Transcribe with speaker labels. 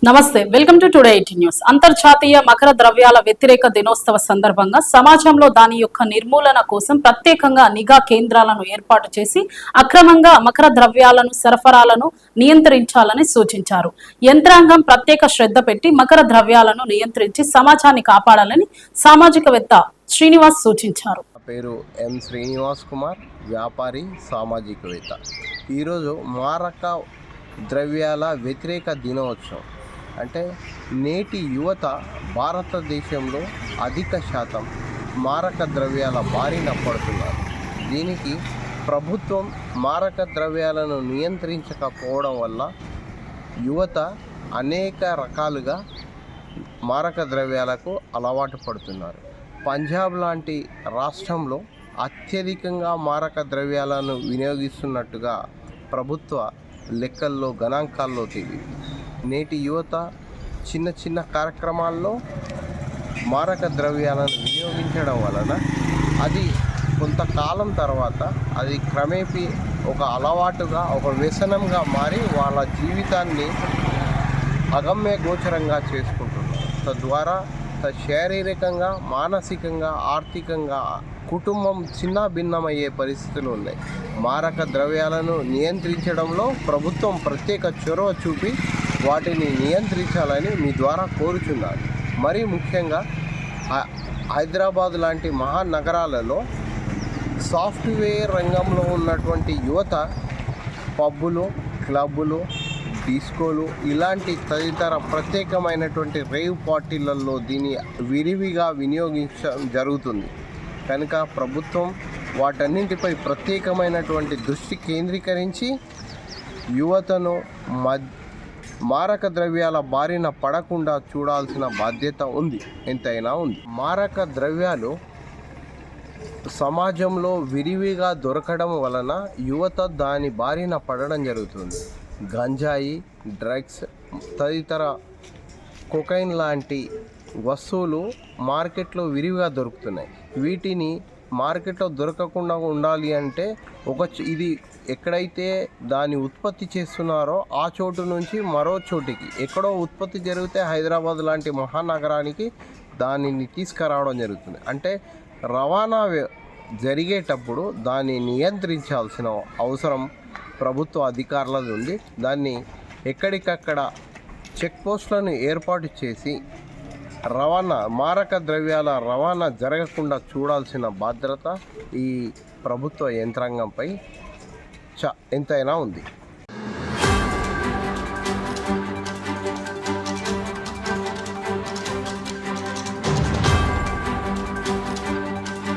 Speaker 1: నమస్తే, welcome to today 18 news. అంతర్జాతీయ మకర ద్రవ్యాల వ్యతిరేక దినోత్సవ సందర్భంగా సమాజంలో దాని యొక్క నిర్మూలన కోసం ప్రత్యేకంగా నిఘా కేంద్రాలను ఏర్పాటు చేసి అక్రమంగా మకర ద్రవ్యాలను సరఫరాలను నియంత్రించాలని సూచించారు. యంత్రాంగం ప్రత్యేక శ్రద్ధ పెట్టి మకర ద్రవ్యాలను నియంత్రించి సమాజాన్ని కాపాడాలని సామాజికవేత్త శ్రీనివాస్ సూచించారు.
Speaker 2: పేరు ఎం శ్రీనివాస్ కుమార్, వ్యాపారి, సామాజికవేత్త. ఈరోజు మారక ద్రవ్యాల వ్యతిరేక దినోత్సవం. అంటే నేటి యువత భారతదేశంలో అధిక శాతం మారక ద్రవ్యాల బారిన పడుతున్నారు. దీనికి ప్రభుత్వం మారక ద్రవ్యాలను నియంత్రించకపోవడం వల్ల యువత అనేక రకాలుగా మారక ద్రవ్యాలకు అలవాటు పడుతున్నారు. పంజాబ్ లాంటి రాష్ట్రంలో అత్యధికంగా మారక ద్రవ్యాలను వినియోగిస్తున్నట్టుగా ప్రభుత్వ లెక్కల్లో గణాంకాల్లో తెలియదు. నేటి యువత చిన్న చిన్న కార్యక్రమాల్లో మారక ద్రవ్యాలను వినియోగించడం వలన అది కొంతకాలం తర్వాత అది క్రమేపీ ఒక అలవాటుగా, ఒక వ్యసనంగా మారి వాళ్ళ జీవితాన్ని అగమ్య గోచరంగా చేసుకుంటున్నారు. తద్వారా శారీరకంగా, మానసికంగా, ఆర్థికంగా కుటుంబం చిన్న భిన్నమయ్యే పరిస్థితులు ఉన్నాయి. మారక ద్రవ్యాలను నియంత్రించడంలో ప్రభుత్వం ప్రత్యేక చొరవ చూపి వాటిని నియంత్రించాలని మీ ద్వారా కోరుచున్నారు. మరీ ముఖ్యంగా హైదరాబాద్ లాంటి మహానగరాలలో సాఫ్ట్వేర్ రంగంలో ఉన్నటువంటి యువత పబ్బులు, క్లబ్బులు, డిస్కోలు ఇలాంటి తదితర ప్రత్యేకమైనటువంటి రేవ్ పార్టీలలో దీన్ని విరివిగా వినియోగించడం జరుగుతుంది. కనుక ప్రభుత్వం వాటన్నింటిపై ప్రత్యేకమైనటువంటి దృష్టి కేంద్రీకరించి యువతను మారక ద్రవ్యాల బారిన పడకుండా చూడాల్సిన బాధ్యత ఉంది, ఎంతైనా ఉంది. మారక ద్రవ్యాలు సమాజంలో విరివిగా దొరకడం వలన యువత దాని బారిన పడడం జరుగుతుంది. గంజాయి, డ్రగ్స్, తదితర కొకైన్ లాంటి వస్తువులు మార్కెట్లో విరివిగా దొరుకుతున్నాయి. వీటిని మార్కెట్లో దొరకకుండా ఉండాలి అంటే ఇది ఎక్కడైతే దాన్ని ఉత్పత్తి చేస్తున్నారో ఆ చోటు నుంచి మరో చోటికి ఎక్కడో ఉత్పత్తి జరిగితే హైదరాబాద్ లాంటి మహానగరానికి దానిని తీసుకురావడం జరుగుతుంది. అంటే రవాణా జరిగేటప్పుడు దాన్ని నియంత్రించాల్సిన అవసరం ప్రభుత్వ అధికారుల నుండి దాన్ని ఎక్కడికక్కడ చెక్ పోస్టులను ఏర్పాటు చేసి మారక ద్రవ్యాల రవాణా జరగకుండా చూడాల్సిన బాధ్యత ఈ ప్రభుత్వ యంత్రాంగంపై ఎంతైనా ఉంది.